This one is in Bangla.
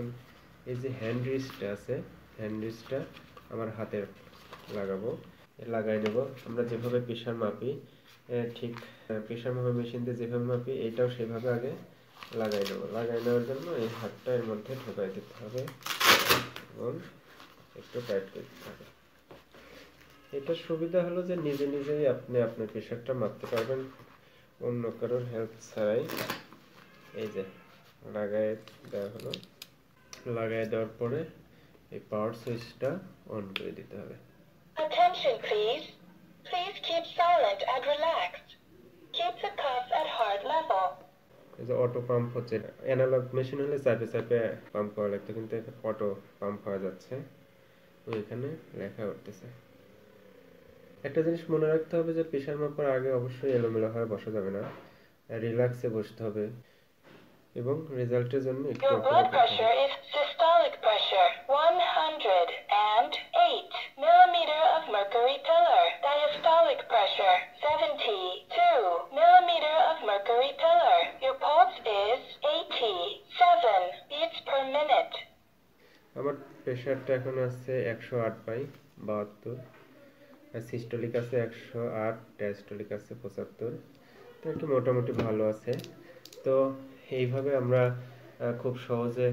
এখন এই যে হ্যান্ড রিস্টটা আছে, হ্যান্ড রিস্টটা আমার হাতে লাগাবো, লাগাই নেব। আমরা যেভাবে প্রেশার মাপি ঠিক প্রেশার মাপা মেশিন দিয়ে যেভাবে মাপি এটাও সেভাবে আগে লাগাই নেব। লাগাই নেওয়ার জন্য এই হাতটা এর মধ্যে ঢোকাই দিতে হবে এবং একটু টাইট করতে হবে। এটার সুবিধা হলো যে নিজে নিজেই আপনি আপনার প্রেশারটা মাপতে পারবেন অন্য কারোর হেল্প ছাড়াই। এই যে লাগাই দেওয়া হলো, লাগাই দেওয়ার পরে এই পাওয়ার সুইচটা অন করে দিতে হবে। Attention please. Please keep silent and relaxed. Keep the cuff at heart level. এই যে অটো পাম্প হচ্ছে, অ্যানালগ মেশিন হলে চাপে চাপে পাম্প করা লাগতো, কিন্তু অটো পাম্প হয়ে যাচ্ছে, ওইখানে লেখা উঠতেছে। একটা জিনিস মনে রাখতে হবে যে প্রেশার মাপার আগে অবশ্যই এলোমেলো হয়ে বসা যাবে না, রিল্যাক্সে বসতে হবে এবং রেজাল্টের জন্য একটু Your blood pressure is systolic pressure 108 millimeter of mercury pillar. Diastolic pressure 72 millimeter of mercury pillar. Your pulse is 87 beats per minute. আমার প্রেশারটা এখন আছে 108/72, আর সিস্টোলিক আছে 108, ডায়াস্টোলিক আছে 75, তো একটু মোটামুটি ভালো আছে। তো এইভাবে আমরা খুব সহজে